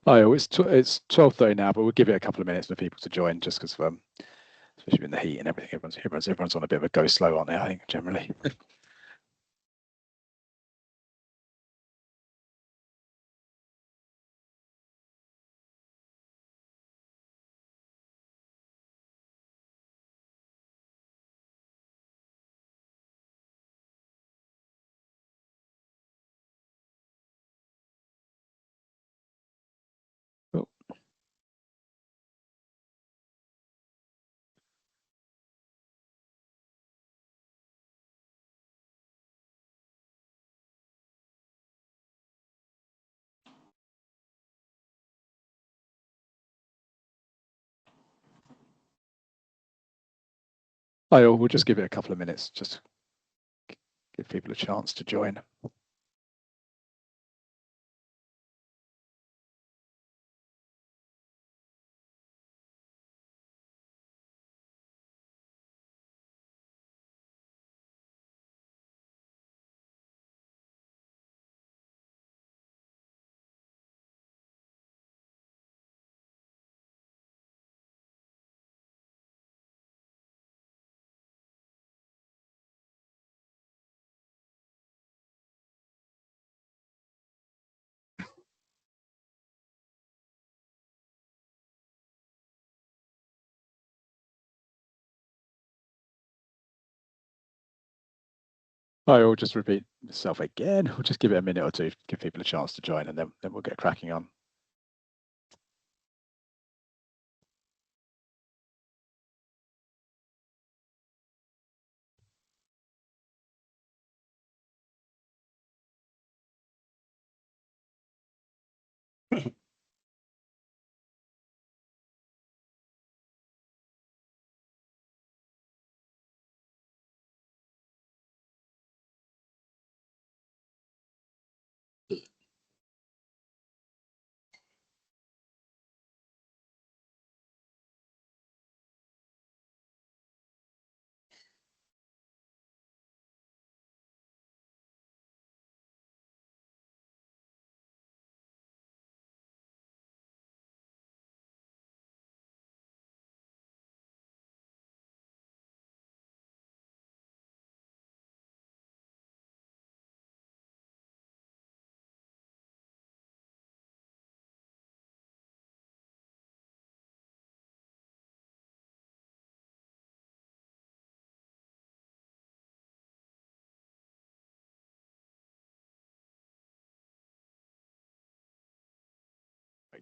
Oh, it's 12:30 now, but we'll give it a couple of minutes for people to join, just because, especially in the heat and everything, everyone's on a bit of a go slow, aren't they? I think generally. Cool. Oh, we'll just give it a couple of minutes, just give people a chance to join. I'll just repeat myself again. We'll just give it a minute or two, give people a chance to join, and then we'll get cracking on.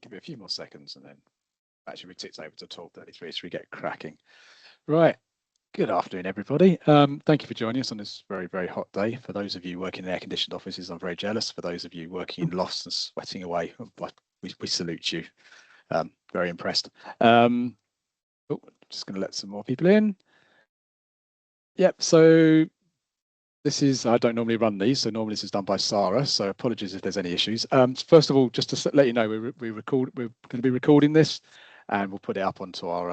Give it a few more seconds, and then actually we ticked over to 12:33, so we get cracking. Right. Good afternoon, everybody. Thank you for joining us on this very, very hot day. For those of you working in air-conditioned offices, I'm very jealous. For those of you working in lofts and sweating away, we salute you. Very impressed. Just going to let some more people in. Yep. So this is, I don't normally run these, so normally this is done by Sarah. So apologies if there's any issues. First of all, just to let you know, we're going to be recording this, and we'll put it up onto our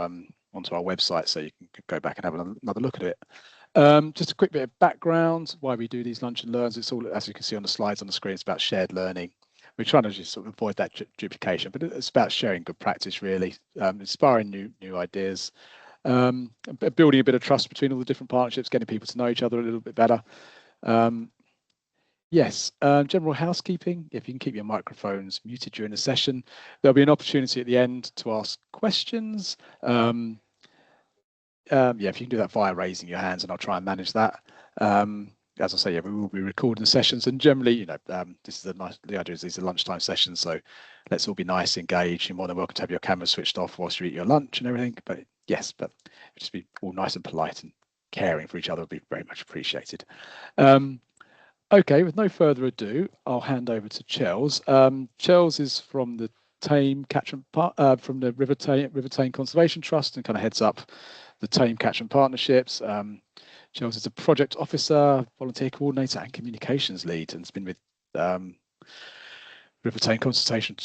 website, so you can go back and have another look at it. Just a quick bit of background why we do these lunch and learns. It's all, as you can see on the slides on the screen, it's about shared learning. We're trying to just sort of avoid that duplication, but it's about sharing good practice, really, inspiring new ideas, building a bit of trust between all the different partnerships, getting people to know each other a little bit better. Yes, general housekeeping. If you can keep your microphones muted during the session, there'll be an opportunity at the end to ask questions. Yeah, if you can do that via raising your hands, and I'll try and manage that. As I say, yeah, we will be recording the sessions, and generally, this is the idea is these are lunchtime sessions, so let's all be nice, engaged. You're more than welcome to have your camera switched off whilst you eat your lunch and everything. But yes, but just be all nice and polite and caring for each other would be very much appreciated. Okay, with no further ado, I'll hand over to Chels. Chels is from the Thame Catchment from the River Thame Conservation Trust, and kind of heads up the Thame Catchment Partnerships. Chels is a project officer, volunteer coordinator, and communications lead, and has been with River Thame Conservation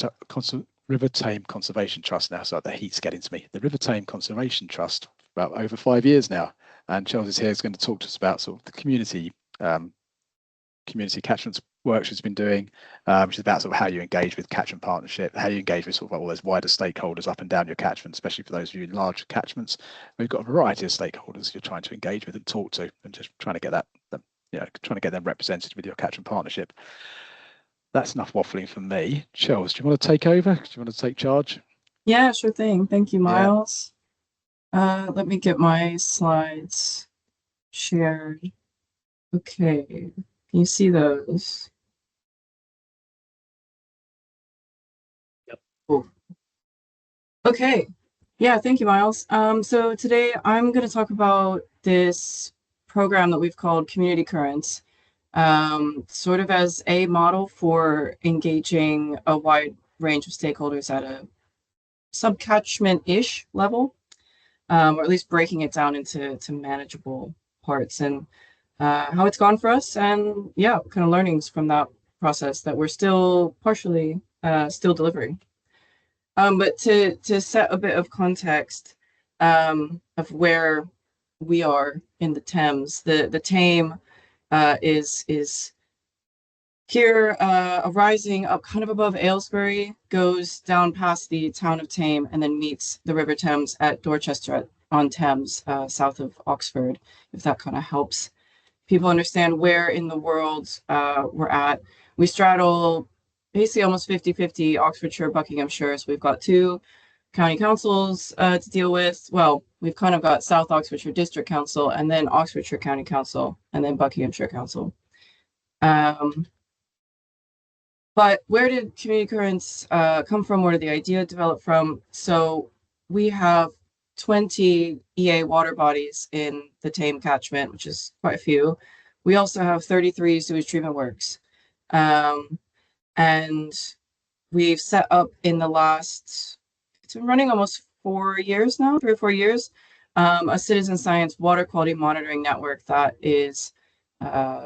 Trust now. So the heat's getting to me. The River Thame Conservation Trust for about over 5 years now, and Chels is here is going to talk to us about sort of the community catchments work she's been doing, which is about sort of how you engage with catchment partnership, how you engage with sort of all those wider stakeholders up and down your catchment, especially for those of you in large catchments. We've got a variety of stakeholders you're trying to engage with and talk to, and just trying to get trying to get them represented with your catchment partnership. That's enough waffling from me. Chels, do you want to take over? Do you want to take charge? Yeah, sure thing. Thank you, Miles. Let me get my slides shared. Okay, can you see those? Yep. Cool. Okay. Yeah, thank you, Miles. So today I'm going to talk about this program that we've called Community Currents, sort of as a model for engaging a wide range of stakeholders at a sub-catchment-ish level, or at least breaking it down into manageable parts, and how it's gone for us, and yeah, kind of learnings from that process that we're still partially still delivering. But to set a bit of context of where we are in the Thames, the Thame is here, rising up kind of above Aylesbury, goes down past the town of Thame, and then meets the River Thames at Dorchester on Thames, south of Oxford, if that kind of helps people understand where in the world we're at. We straddle basically almost 50-50 Oxfordshire, Buckinghamshire. So we've got two county councils to deal with. Well, we've kind of got South Oxfordshire District Council, and then Oxfordshire County Council, and then Buckinghamshire Council. But where did community currents come from? Where did the idea develop from? So we have 20 EA water bodies in the Thame catchment, which is quite a few. We also have 33 sewage treatment works. And we've set up in the last, it's been running almost 4 years now, 3 or 4 years, a citizen science water quality monitoring network that is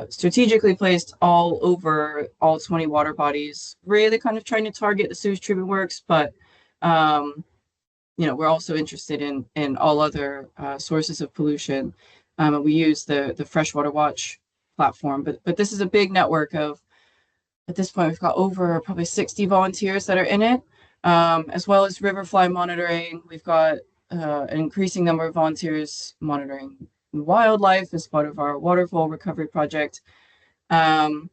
strategically placed all over all 20 water bodies, really kind of trying to target the sewage treatment works, but we're also interested in all other sources of pollution. We use the Freshwater Watch platform, but this is a big network of, at this point, we've got over probably 60 volunteers that are in it, as well as river fly monitoring. We've got an increasing number of volunteers monitoring wildlife as part of our waterfall recovery project. And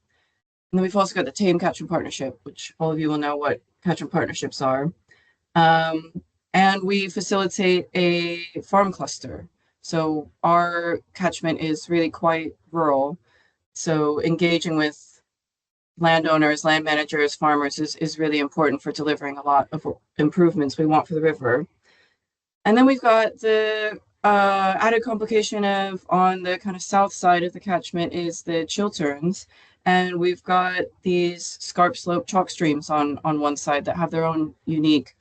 then we've also got the Thame Catchment Partnership, which all of you will know what catchment partnerships are. And we facilitate a farm cluster. So our catchment is really quite rural. So engaging with landowners, land managers, farmers is really important for delivering a lot of improvements we want for the river. And then we've got the added complication of, on the kind of south side of the catchment is the Chilterns. And we've got these scarp slope chalk streams on one side that have their own unique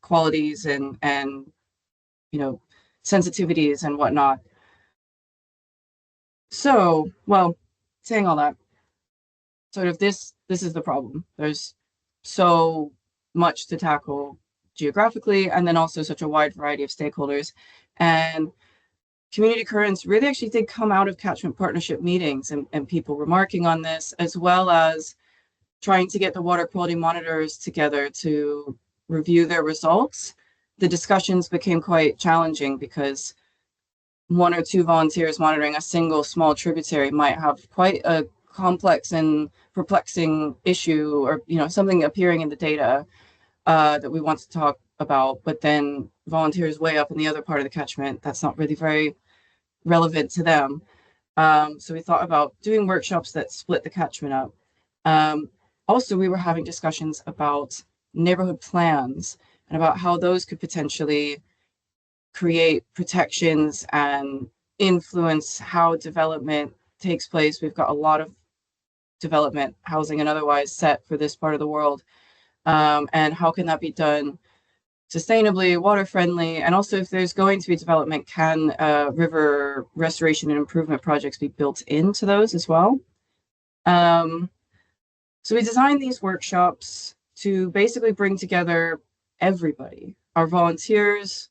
qualities and sensitivities and whatnot. So, well, saying all that, sort of this is the problem. There's so much to tackle geographically, and then also such a wide variety of stakeholders. And community currents really actually did come out of catchment partnership meetings and people remarking on this, as well as trying to get the water quality monitors together to review their results. The discussions became quite challenging because one or two volunteers monitoring a single small tributary might have quite a complex and perplexing issue, or something appearing in the data that we want to talk about, but then volunteers way up in the other part of the catchment, that's not really very relevant to them. So we thought about doing workshops that split the catchment up. Also, we were having discussions about neighborhood plans and about how those could potentially create protections and influence how development takes place. We've got a lot of development, housing and otherwise, set for this part of the world. And how can that be done sustainably, water friendly? And also, if there's going to be development, can river restoration and improvement projects be built into those as well? So we designed these workshops to basically bring together everybody, our volunteers,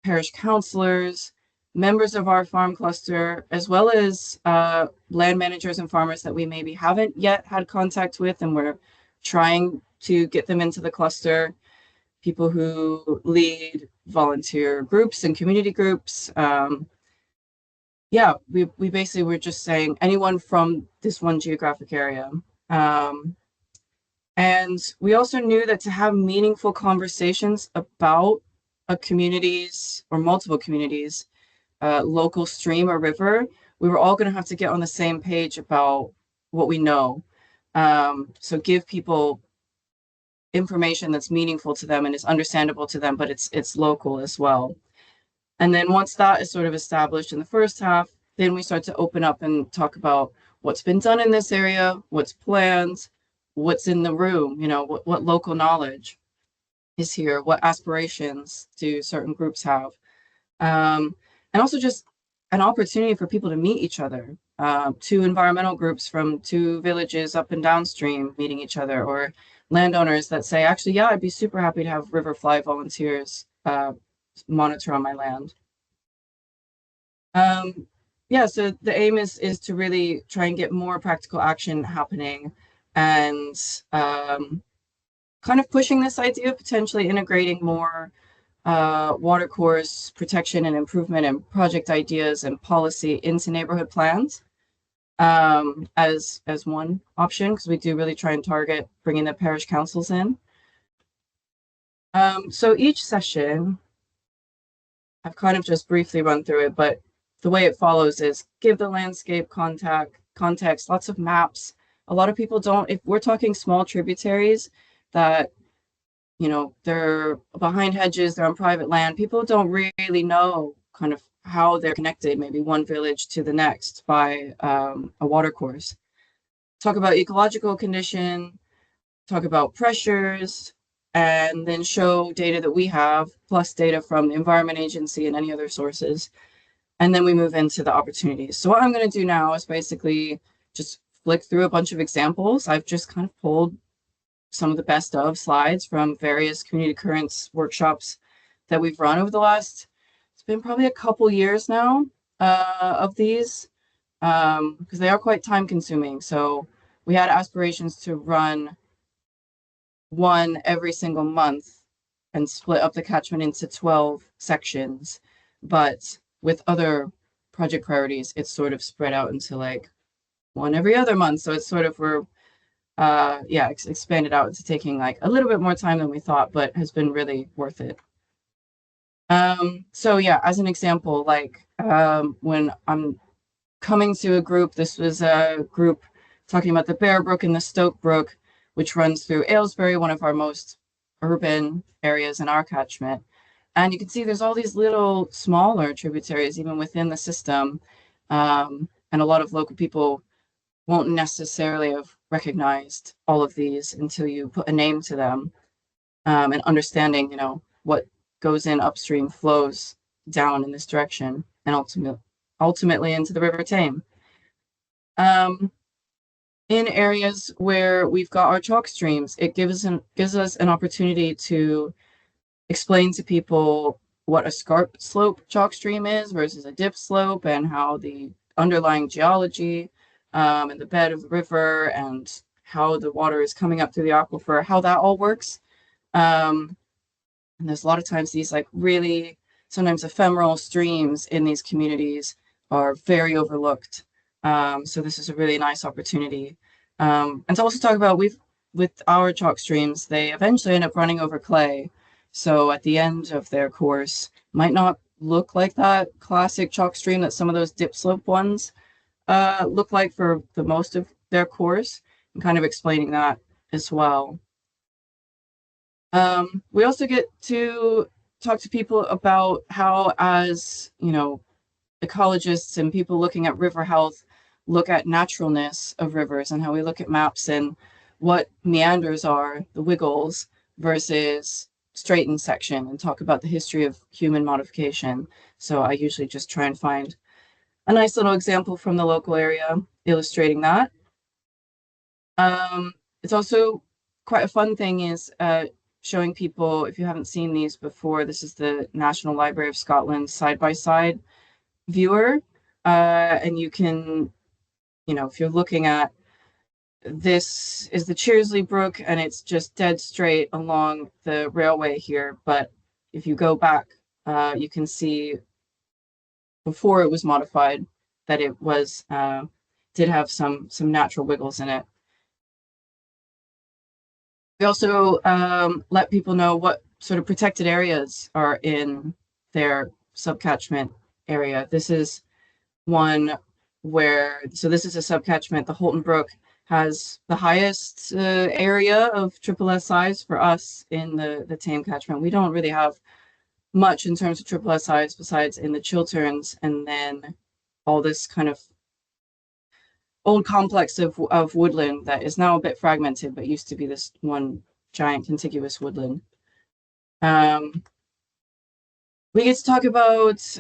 parish councillors, members of our farm cluster, as well as land managers and farmers that we maybe haven't yet had contact with, and we're trying to get them into the cluster, people who lead volunteer groups and community groups. Yeah, we basically were just saying anyone from this one geographic area. And we also knew that to have meaningful conversations about a community's or multiple communities, local stream or river, we were all going to have to get on the same page about what we know. So give people information that's meaningful to them and is understandable to them, but it's local as well. And then once that is sort of established in the first half, then we start to open up and talk about what's been done in this area, what's planned, what's in the room, what local knowledge is here, what aspirations do certain groups have. And also just an opportunity for people to meet each other. Two environmental groups from two villages up and downstream meeting each other, or landowners that say, actually, yeah, I'd be super happy to have river fly volunteers monitor on my land. Yeah, so the aim is to really try and get more practical action happening, and kind of pushing this idea of potentially integrating more watercourse protection and improvement and project ideas and policy into neighborhood plans as one option, because we do really try and target bringing the parish councils in. So each session, I've kind of just briefly run through it, but the way it follows is give the landscape context, lots of maps. A lot of people don't, if we're talking small tributaries that, they're behind hedges, they're on private land, people don't really know kind of how they're connected, maybe one village to the next by a watercourse. Talk about ecological condition, talk about pressures, and then show data that we have, plus data from the Environment Agency and any other sources. And then we move into the opportunities. So what I'm going to do now is basically just flick through a bunch of examples. I've just kind of pulled some of the best of slides from various community currents workshops that we've run over the last, it's been probably a couple years now of these, because they are quite time consuming. So we had aspirations to run one every single month and split up the catchment into 12 sections. But with other project priorities, it's sort of spread out into like one every other month. So it's sort of, we're expanded out into taking like a little bit more time than we thought, but has been really worth it. So yeah, as an example, like when I'm coming to a group, this was a group talking about the Bear Brook and the Stoke Brook, which runs through Aylesbury, one of our most urban areas in our catchment. And you can see there's all these little smaller tributaries even within the system. And a lot of local people won't necessarily have recognized all of these until you put a name to them, and understanding, what goes in upstream flows down in this direction and ultimately into the River Thame. In areas where we've got our chalk streams, it gives us an opportunity to explain to people what a scarp slope chalk stream is versus a dip slope, and how the underlying geology and the bed of the river and how the water is coming up through the aquifer, how that all works. And there's a lot of times these like really sometimes ephemeral streams in these communities are very overlooked. So this is a really nice opportunity. And to also talk about, with our chalk streams, they eventually end up running over clay. So at the end of their course, might not look like that classic chalk stream that some of those dip slope ones look like for the most of their course, and kind of explaining that as well. We also get to talk to people about how, as ecologists and people looking at river health, look at naturalness of rivers, and how we look at maps and what meanders are, the wiggles, versus straightened section, and talk about the history of human modification. So I usually just try and find a nice little example from the local area illustrating that. It's also quite a fun thing is showing people, if you haven't seen these before, this is the National Library of Scotland side-by-side viewer, and you can, if you're looking at, this is the Cheersley Brook, and it's just dead straight along the railway here. But if you go back, you can see before it was modified that it was did have some natural wiggles in it. We also let people know what sort of protected areas are in their sub-catchment area. This is one where, so this is a sub-catchment. The Hothem Brook has the highest area of triple S size for us in the Thame catchment. We don't really have much in terms of triple S size besides in the Chilterns, and then all this kind of old complex of woodland that is now a bit fragmented, but used to be this one giant contiguous woodland. We get to talk about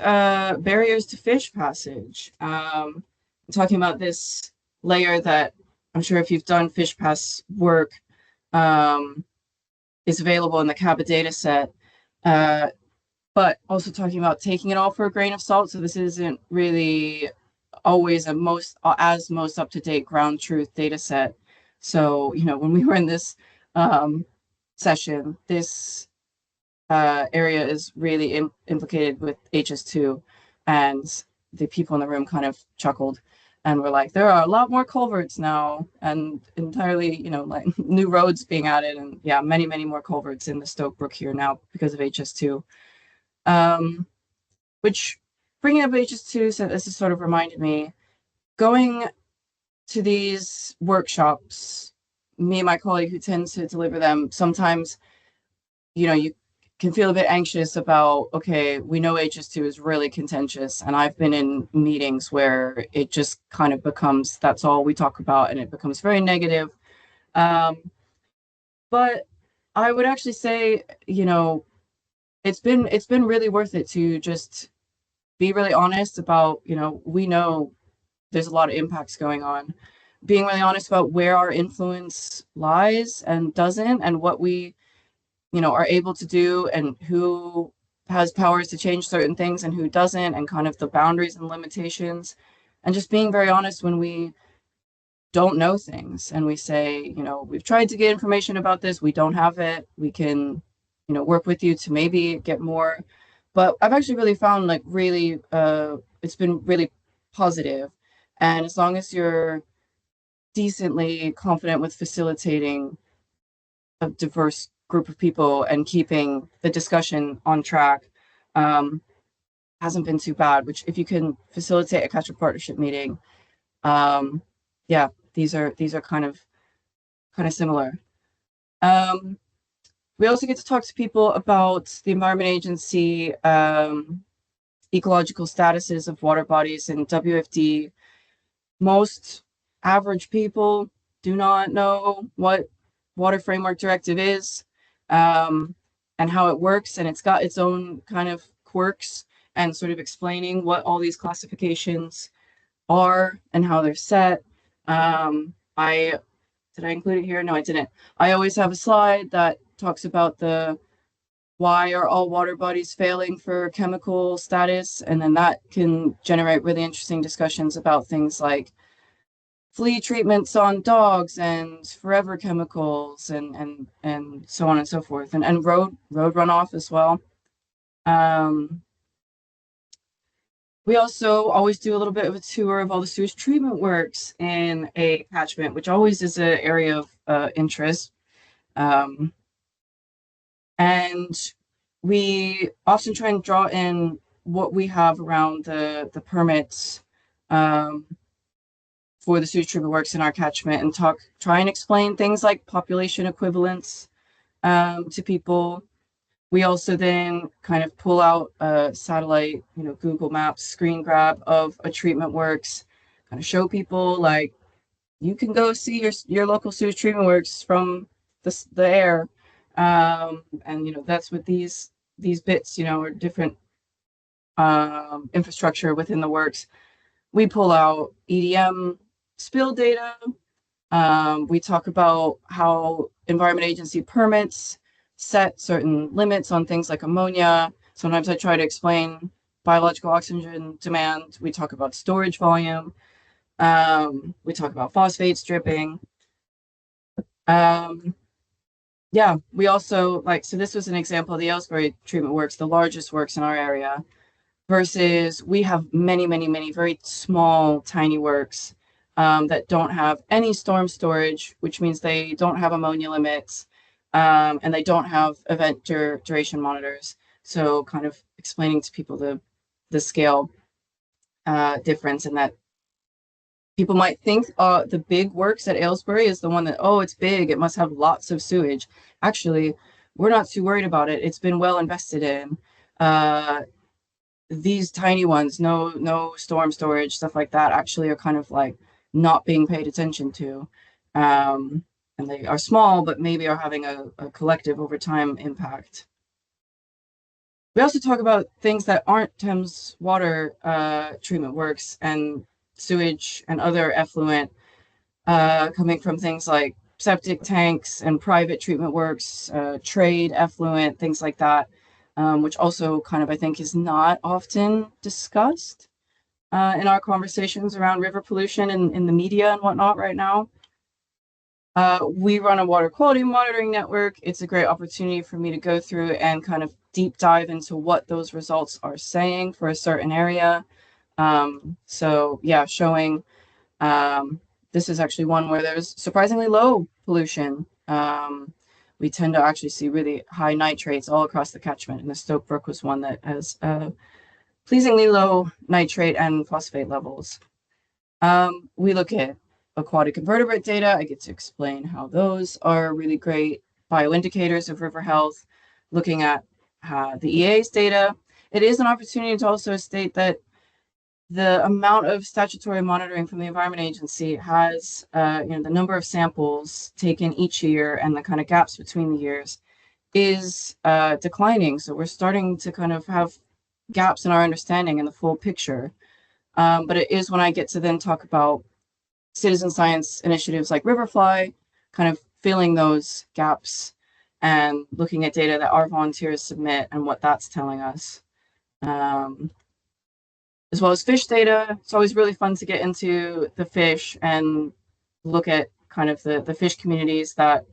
barriers to fish passage. Talking about this layer that I'm sure if you've done fish pass work is available in the CABA data set, but also talking about taking it all for a grain of salt. So this isn't really always a most up-to-date ground truth data set. So, when we were in this session, this area is really implicated with HS2, and the people in the room kind of chuckled and were like, there are a lot more culverts now, and entirely, like new roads being added, and yeah, many, many more culverts in the Stoke Brook here now because of HS2. Which, bringing up HS2, so this has sort of reminded me, going to these workshops, me and my colleague who tends to deliver them, sometimes, you can feel a bit anxious about, okay, we know HS2 is really contentious, and I've been in meetings where it just kind of becomes, that's all we talk about, and it becomes very negative. But I would actually say, it's been really worth it to just be really honest about, we know there's a lot of impacts going on. Being really honest about where our influence lies and doesn't, and what we, are able to do, and who has powers to change certain things and who doesn't, and kind of the boundaries and limitations. And just being very honest when we don't know things and we say, we've tried to get information about this, we don't have it, we can, work with you to maybe get more. But I've actually really found really, it's been really positive. And as long as you're decently confident with facilitating a diverse group of people and keeping the discussion on track, hasn't been too bad. Which, if you can facilitate a catch-up partnership meeting, yeah, these are kind of similar. We also get to talk to people about the Environment Agency ecological statuses of water bodies and WFD. Most average people do not know what Water Framework Directive is and how it works, and it's got its own kind of quirks, and sort of explaining what all these classifications are and how they're set. Did I include it here? No, I didn't. I always have a slide that talks about why are all water bodies failing for chemical status, and then that can generate really interesting discussions about things like flea treatments on dogs and forever chemicals and so on and so forth, and road runoff as well. We also always do a little bit of a tour of all the sewage treatment works in a catchment, which always is an area of interest. And we often try and draw in what we have around the permits for the sewage treatment works in our catchment, and try and explain things like population equivalence to people. We also then kind of pull out a satellite, Google Maps screen grab of a treatment works, kind of show people like, you can go see your local sewage treatment works from the air. And, that's what these bits, are different infrastructure within the works. We pull out EDM spill data. We talk about how Environment Agency permits set certain limits on things like ammonia. Sometimes I try to explain biological oxygen demand. We talk about storage volume. We talk about phosphate stripping. Yeah, we also so this was an example of the Aylesbury treatment works, the largest works in our area, versus we have many, many, many very small, tiny works that don't have any storm storage, which means they don't have ammonia limits, and they don't have event duration monitors. So kind of explaining to people the scale difference, and that people might think the big works at Aylesbury is the one that, oh, it's big, it must have lots of sewage. Actually, we're not too worried about it. It's been well invested in. These tiny ones, no storm storage, stuff like that, actually are kind of like not being paid attention to. And they are small, but maybe are having a collective over time impact. We also talk about things that aren't Thames water treatment works and sewage and other effluent coming from things like septic tanks and private treatment works, trade effluent, things like that, which also kind of, I think, is not often discussed in our conversations around river pollution in the media and whatnot right now. We run a water quality monitoring network. It's a great opportunity for me to go through and kind of deep dive into what those results are saying for a certain area. So yeah, showing this is actually one where there's surprisingly low pollution. We tend to actually see really high nitrates all across the catchment, and the Stoke Brook was one that has pleasingly low nitrate and phosphate levels. We look at aquatic invertebrate data. I get to explain how those are really great bioindicators of river health. Looking at the EA's data, it is an opportunity to also state that the amount of statutory monitoring from the Environment Agency has, the number of samples taken each year and the kind of gaps between the years is declining. So we're starting to kind of have gaps in our understanding and the full picture. But it is when I get to then talk about citizen science initiatives like Riverfly, kind of filling those gaps and looking at data that our volunteers submit and what that's telling us. As well as fish data. It's always really fun to get into the fish and look at kind of the fish communities that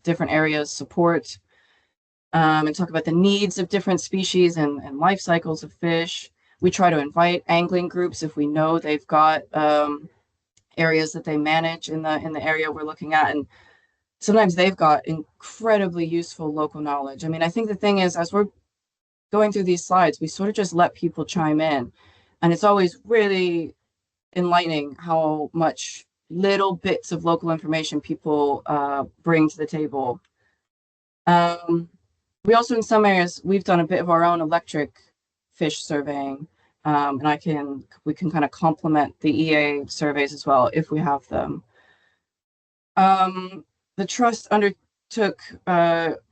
different areas support, and talk about the needs of different species and life cycles of fish. We try to invite angling groups if we know they've got areas that they manage in the area we're looking at, and sometimes they've got incredibly useful local knowledge. I mean, I think the thing is, as we're going through these slides, we sort of just let people chime in, and it's always really enlightening how much little bits of local information people bring to the table. We also, in some areas, we've done a bit of our own electric fish surveying, and we can kind of complement the EA surveys as well if we have them. The trust undertook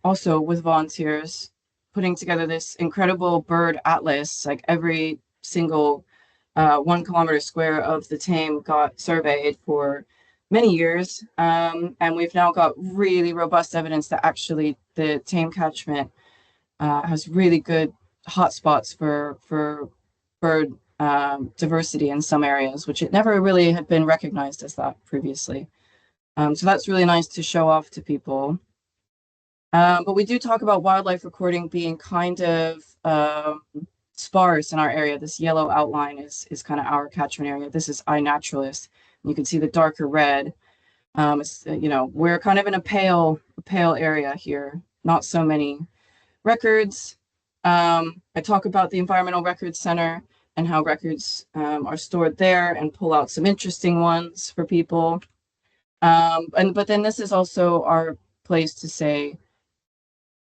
also with volunteers putting together this incredible bird atlas. Like every single 1 kilometer square of the Thame got surveyed for many years, and we've now got really robust evidence that actually the Thame catchment has really good hotspots for bird diversity in some areas, which it never really had been recognized as that previously. So that's really nice to show off to people. But we do talk about wildlife recording being kind of sparse in our area. This yellow outline is kind of our catchment area. This is iNaturalist. You can see the darker red. We're kind of in a pale area here. Not so many records. I talk about the Environmental Records Center and how records are stored there, and pull out some interesting ones for people. But then this is also our place to say,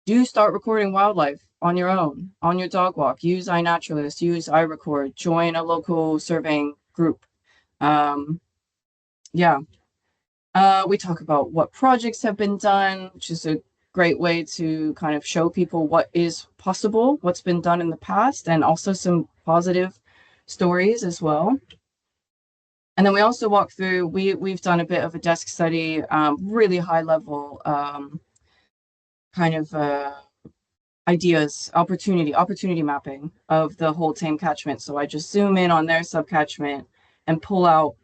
do start recording wildlife on your own, on your dog walk. Use iNaturalist, use iRecord, join a local surveying group. We talk about what projects have been done, which is a great way to kind of show people what is possible, what's been done in the past, and also some positive stories as well. And then we also walk through, we've done a bit of a desk study, really high level, ideas, opportunity mapping of the whole Thame catchment. So I just zoom in on their sub-catchment and pull out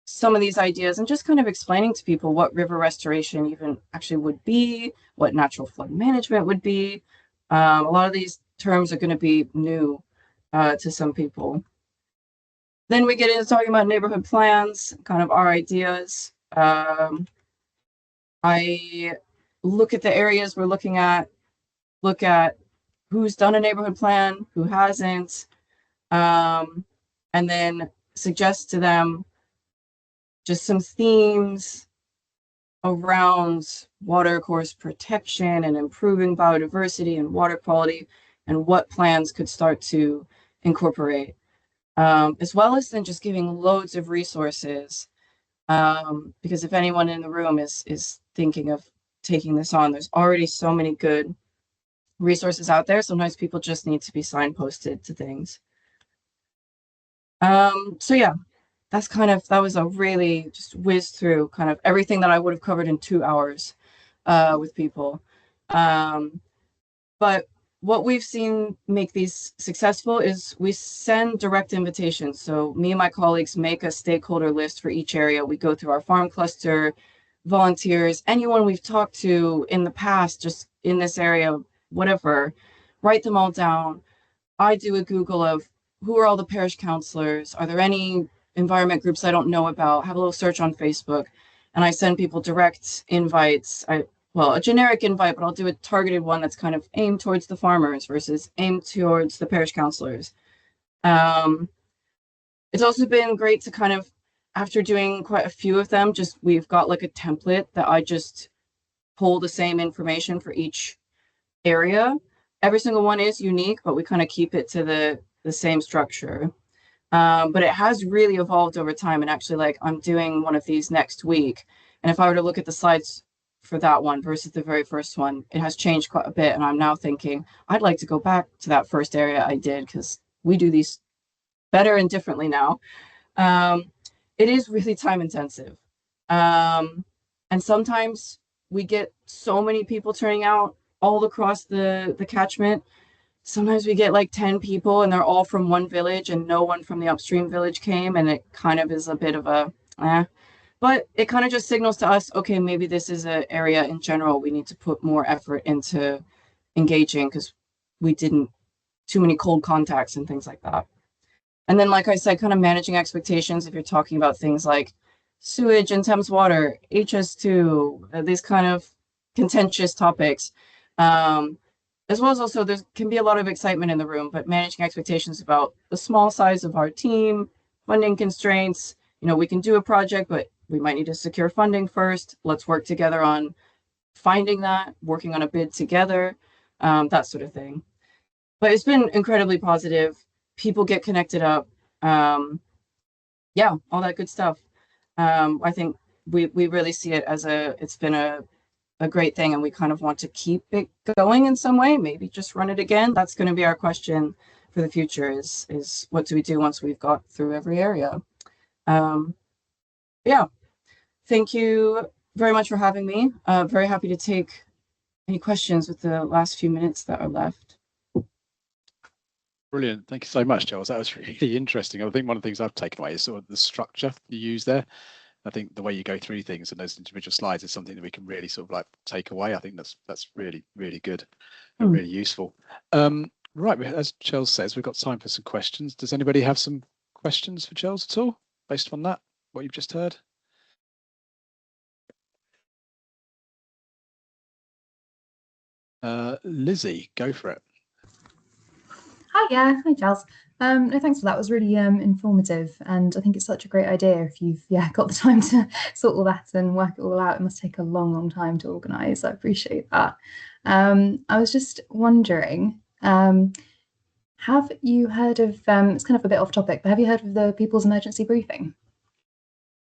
some of these ideas and just kind of explaining to people what river restoration even actually would be, what natural flood management would be. A lot of these terms are going to be new to some people. Then we get into talking about neighborhood plans, kind of our ideas. I look at the areas we're looking at, look at who's done a neighborhood plan, who hasn't, and then suggest to them just some themes around water course protection and improving biodiversity and water quality, and what plans could start to incorporate, as well as then just giving loads of resources. Because if anyone in the room is thinking of taking this on, there's already so many good resources out there. Sometimes people just need to be signposted to things. So yeah, that was a really just whiz through kind of everything that I would have covered in 2 hours with people. But what we've seen make these successful is we send direct invitations. So me and my colleagues make a stakeholder list for each area. We go through our farm cluster, volunteers, anyone we've talked to in the past, just in this area, whatever, write them all down. I do a Google of who are all the parish counselors? Are there any environment groups I don't know about? Have a little search on Facebook, and I send people direct invites. A generic invite, but I'll do a targeted one that's kind of aimed towards the farmers versus aimed towards the parish counselors. It's also been great to kind of, after doing quite a few of them, we've got like a template that I just pull the same information for each area. Every single one is unique, but we kind of keep it to the same structure. But it has really evolved over time. And actually, like, I'm doing one of these next week. And if I were to look at the slides for that one versus the very first one, it has changed quite a bit. And I'm now thinking I'd like to go back to that first area I did, because we do these better and differently now. It is really time intensive. And sometimes we get so many people turning out all across the catchment. Sometimes we get like 10 people and they're all from one village and no one from the upstream village came, and it kind of is a bit of a but it kind of just signals to us, okay, maybe this is an area in general we need to put more effort into engaging, because we didn't too many cold contacts and things like that. And then, like I said, kind of managing expectations if you're talking about things like sewage and Thames water, HS2, these kind of contentious topics. As well as also there can be a lot of excitement in the room, but managing expectations about the small size of our team, funding constraints. We can do a project, but we might need to secure funding first. Let's work together on finding that, working on a bid together, that sort of thing. But it's been incredibly positive. People get connected up. Yeah, all that good stuff. I think we really see it as it's been a great thing, and we kind of want to keep it going in some way, maybe just run it again. That's going to be our question for the future, is what do we do once we've got through every area? Yeah, thank you very much for having me. Very happy to take any questions with the last few minutes that are left. Brilliant. Thank you so much, Chels. That was really interesting. I think one of the things I've taken away is sort of the structure you use there. I think the way you go through things and those individual slides is something that we can really sort of like take away. I think that's really, really good and really useful. Right, as Chels says, we've got time for some questions. Does anybody have some questions for Chels at all, based on that, what you've just heard? Lizzie, go for it. Hi Chels. No, thanks for that. It was really informative, and I think it's such a great idea if you've got the time to sort all that and work it all out. It must take a long time to organise. I appreciate that. I was just wondering, have you heard of, it's kind of a bit off topic, but have you heard of the People's Emergency Briefing?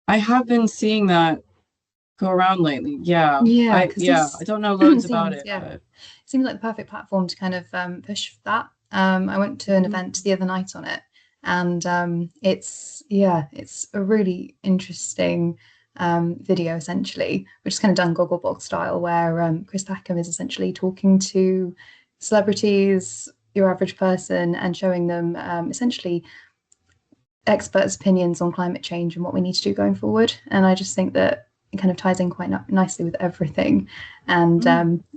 I have been seeing that go around lately. Yeah. I don't know loads about it. But it seems like the perfect platform to kind of push that. I went to an event the other night on it, and it's a really interesting video, essentially, which is kind of done Gogglebox style, where Chris Packham is essentially talking to celebrities, your average person, and showing them essentially experts' opinions on climate change and what we need to do going forward. And I just think that it kind of ties in quite nicely with everything. And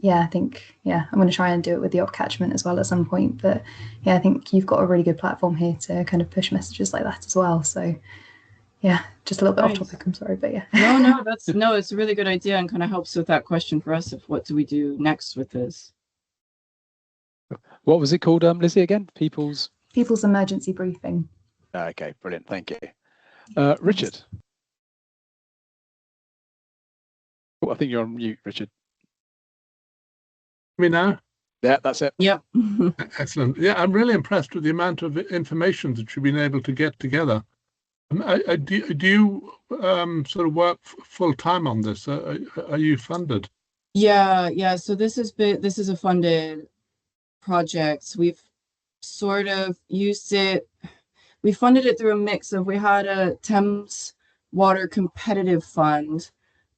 yeah, I think, yeah, I'm going to try and do it with the catchment as well at some point. But yeah, I think you've got a really good platform here to kind of push messages like that as well. So yeah, just a little bit off topic, I'm sorry, but yeah. No, it's a really good idea and kind of helps with that question for us of what do we do next with this. What was it called, Lizzie, again? People's Emergency Briefing. Okay, brilliant. Thank you. Richard. Oh, I think you're on mute, Richard. Me now? Yeah, that's it. Yep. Excellent. Yeah, I'm really impressed with the amount of information that you've been able to get together. Do you sort of work full time on this? Are you funded? Yeah. So this is a funded project. We've sort of used it. We funded it through a mix of, we had a Thames Water Competitive Fund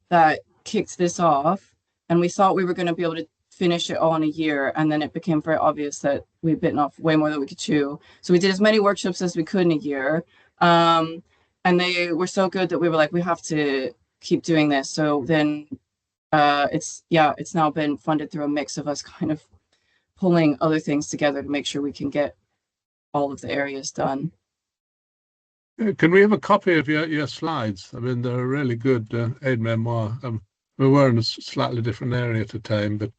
that kicked this off, and we thought we were going to be able to finish it all in a year, and then it became very obvious that we'd bitten off way more than we could chew. So we did as many workshops as we could in a year, and they were so good that we were like, we have to keep doing this. So then it's now been funded through a mix of us kind of pulling other things together to make sure we can get all of the areas done. Can we have a copy of your slides? I mean, they're a really good aid memoir. We were in a slightly different area to Thame, but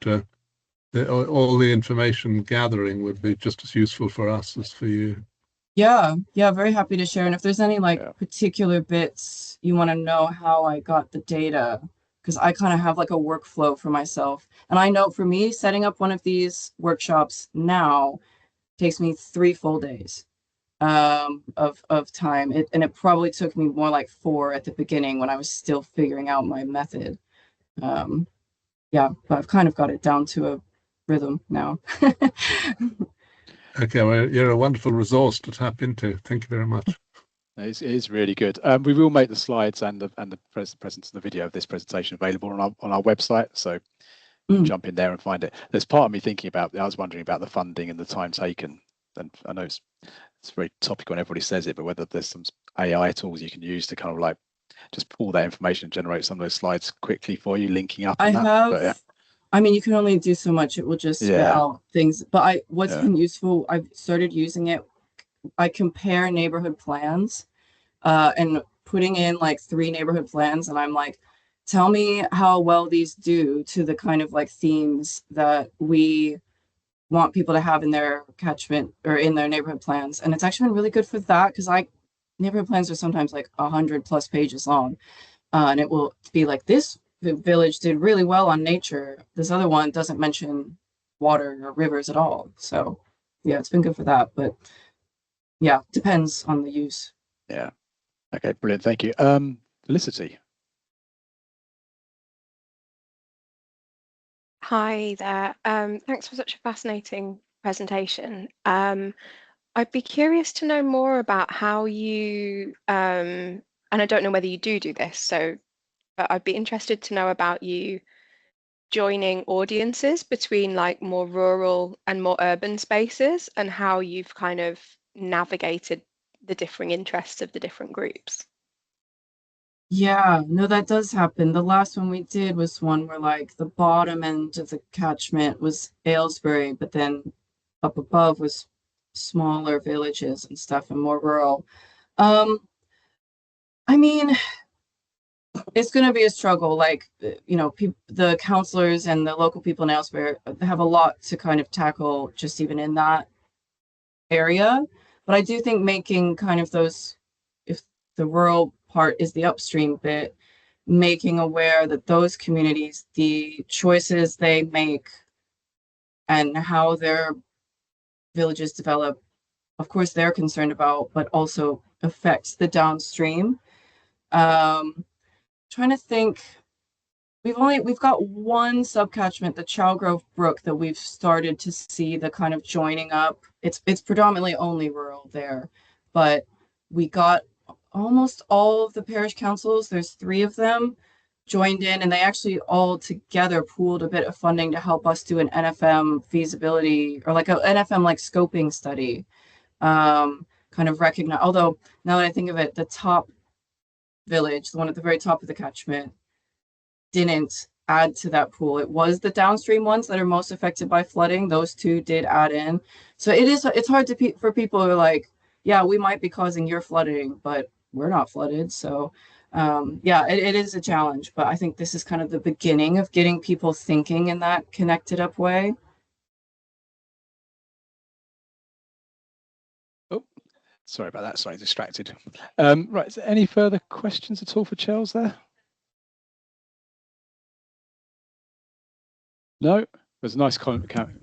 all the information gathering would be just as useful for us as for you. Yeah, very happy to share. And if there's any particular bits you want to know how I got the data, because I kind of have like a workflow for myself. And I know for me, setting up one of these workshops now takes me 3 full days of time. And it probably took me more like 4 at the beginning when I was still figuring out my method. But I've kind of got it down to a rhythm now. Okay, well, you're a wonderful resource to tap into. Thank you very much. It is really good. We will make the slides and the presence and the video of this presentation available on our website, so jump in there and find it. There's part of me thinking about, I was wondering about the funding and the time taken, and I know it's very topical and everybody says it, but whether there's some AI tools you can use to kind of like just pull that information and generate some of those slides quickly for you, linking up. I mean, you can only do so much. It will just spit out things. But what's been useful, I've started using it. I compare neighborhood plans and putting in like 3 neighborhood plans. And I'm like, tell me how well these do to the kind of like themes that we want people to have in their catchment or in their neighborhood plans. And it's actually been really good for that, because neighborhood plans are sometimes like 100+ pages long. And it will be like, this village did really well on nature. This other one doesn't mention water or rivers at all. So yeah, it's been good for that. But yeah, depends on the use. Yeah. Okay, brilliant. Thank you. Felicity. Hi there. Thanks for such a fascinating presentation. I'd be curious to know more about how you, and I don't know whether you do this, but I'd be interested to know about you joining audiences between like more rural and more urban spaces, and how you've kind of navigated the differing interests of the different groups. Yeah, no, that does happen. The last one we did was one where like the bottom end of the catchment was Aylesbury, but then up above was smaller villages and stuff and more rural. I mean, it's going to be a struggle. Like, the counselors and the local people in Aylesbury have a lot to kind of tackle just even in that area. But I do think making kind of those, if the rural part is the upstream bit, making aware that those communities, the choices they make and how their villages develop, of course, they're concerned about, but also affects the downstream. Trying to think, we've got one sub-catchment, the Chalgrove Brook, that we've started to see the kind of joining up. It's predominantly only rural there, but we got almost all of the parish councils. There's 3 of them joined in, and they actually all together pooled a bit of funding to help us do an NFM feasibility, or like an NFM like scoping study. Kind of recognize, although now that I think of it, the top village, the one at the very top of the catchment, didn't add to that pool. It was the downstream ones that are most affected by flooding. Those two did add in. So it's hard to for people who are like, yeah, we might be causing your flooding, but we're not flooded. So yeah, it is a challenge, but I think this is kind of the beginning of getting people thinking in that connected up way. Oh, sorry about that. Sorry, distracted. Right, is there any further questions at all for Chels there? No? There's a nice comment from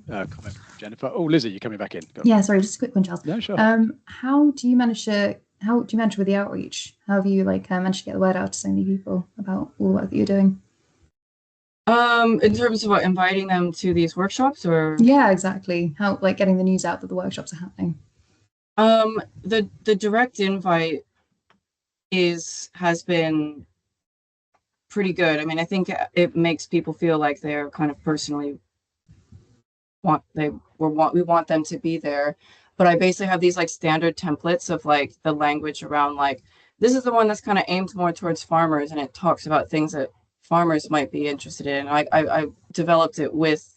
Jennifer. Oh, Lizzie, you're coming back in. Go. Yeah, sorry, just a quick one, Chels. No, sure. How do you manage with the outreach? How have you managed to get the word out to so many people about all the work that you're doing? In terms of what, inviting them to these workshops, or? Yeah, exactly. How, like, getting the news out that the workshops are happening. The direct invite has been pretty good. I mean, I think it makes people feel like they're kind of personally we want them to be there. But I basically have these like standard templates of like the language around like, this is the one that's kind of aimed more towards farmers, and it talks about things that farmers might be interested in. I developed it with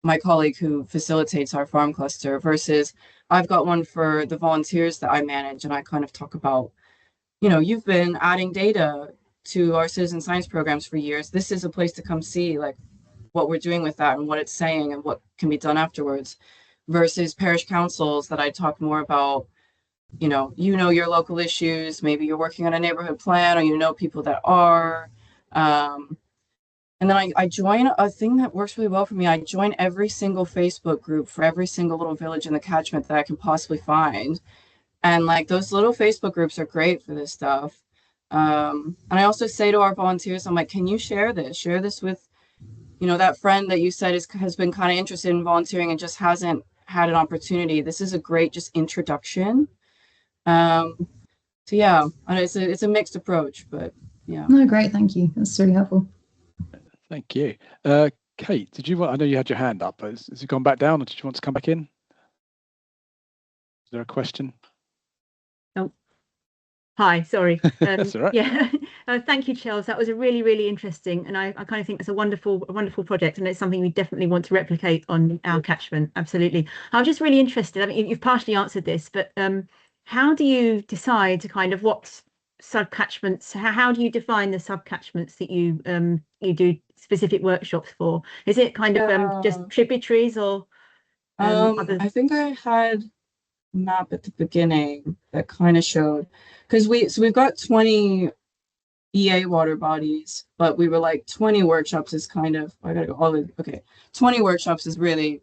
my colleague who facilitates our farm cluster, versus I've got one for the volunteers that I manage, and I kind of talk about, you know, you've been adding data to our citizen science programs for years. This is a place to come see like what we're doing with that and what it's saying and what can be done afterwards, versus parish councils that I talk more about, you know your local issues, maybe you're working on a neighborhood plan, or you know people that are. And then I join a thing that works really well for me. I join every single Facebook group for every single little village in the catchment that I can possibly find. And like those little Facebook groups are great for this stuff. And I also say to our volunteers, I'm like, can you share this with, you know, that friend that you said has been kind of interested in volunteering and just hasn't had an opportunity. This is a great just introduction. So yeah, it's a mixed approach, but yeah. No, great, thank you. That's really helpful. Thank you. Kate, did you want? I know you had your hand up. Has it gone back down, or did you want to come back in? Is there a question? Oh, hi. Sorry. That's all right. Yeah. Thank you, Chels. That was a really, really interesting, and I kind of think it's a wonderful project, and it's something we definitely want to replicate on our catchment. Absolutely. I'm just really interested. I mean, you've partially answered this, but how do you decide to kind of what sub-catchments? How do you define the sub-catchments that you do specific workshops for? Is it kind of just tributaries or? I think I had a map at the beginning that kind of showed, because we've got 20 EA water bodies, but we were like 20 workshops is kind of, I gotta go all the, okay, 20 workshops is really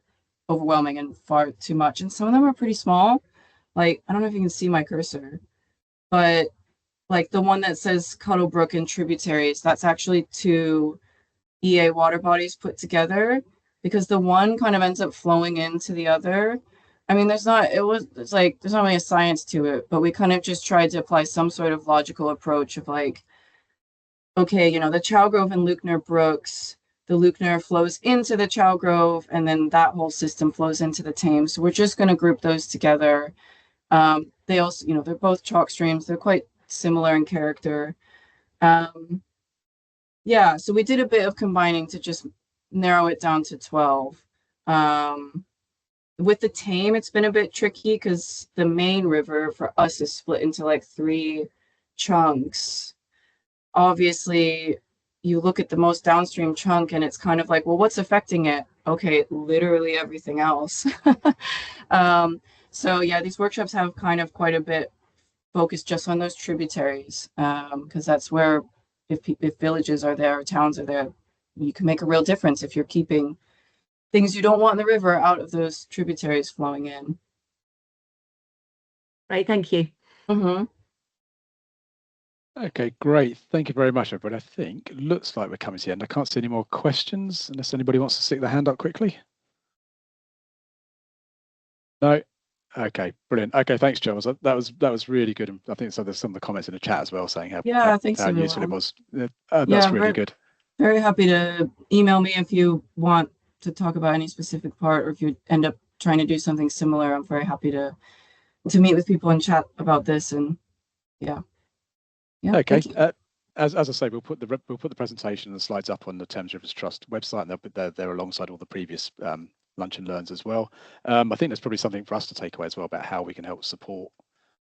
overwhelming and far too much, and some of them are pretty small. Like, I don't know if you can see my cursor, but like the one that says Cuttlebrook and tributaries, that's actually 2 EA water bodies put together, because the one kind of ends up flowing into the other. I mean, there's not really a science to it, but we kind of just tried to apply some sort of logical approach of like, okay, you know, the Chalgrove and Leuchner Brooks, the Leuchner flows into the Chalgrove, and then that whole system flows into the Thame. So we're just going to group those together. They also, you know, they're both chalk streams. They're quite similar in character. Yeah, so we did a bit of combining to just narrow it down to 12. With the Thame, it's been a bit tricky because the main river for us is split into like 3 chunks. Obviously, you look at the most downstream chunk and it's kind of like, well, what's affecting it? Okay, literally everything else. So yeah, these workshops have kind of quite a bit focused just on those tributaries, because that's where, if villages are there or towns are there, you can make a real difference if you're keeping things you don't want in the river out of those tributaries flowing in. Right, thank you. Mm-hmm. Okay, great. Thank you very much, everybody. I think it looks like we're coming to the end. I can't see any more questions unless anybody wants to stick their hand up quickly. No. Okay, brilliant. Okay, thanks, Chels. That was really good. And I think so. There's some of the comments in the chat as well saying how Thanks how useful it everyone. was. That's really good. Very happy to email me if you want to talk about any specific part, or if you end up trying to do something similar. I'm very happy to meet with people and chat about this. And yeah. Okay. As I say, we'll put the presentation and the slides up on the Thames Rivers Trust website, and they'll put there alongside all the previous lunch and learns as well. I think there's probably something for us to take away as well about how we can help support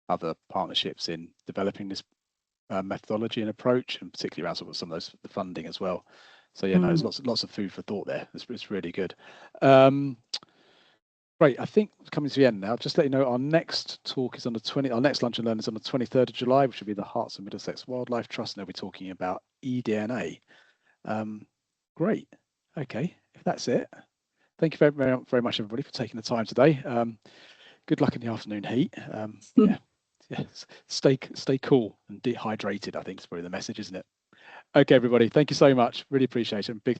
other partnerships in developing this methodology and approach, and particularly around sort of some of those the funding as well. So yeah, no, there's lots of food for thought there. It's really good. Great. I think coming to the end now. Just let you know, our next talk is on the our next lunch and learn is on the 23rd of July, which will be the Hearts of Middlesex Wildlife Trust, and they'll be talking about eDNA. Great. Okay, if that's it. Thank you very much, everybody, for taking the time today. Good luck in the afternoon heat. Yeah, stay cool and dehydrated, I think is probably the message, isn't it? Okay, everybody, thank you so much. Really appreciate it. Big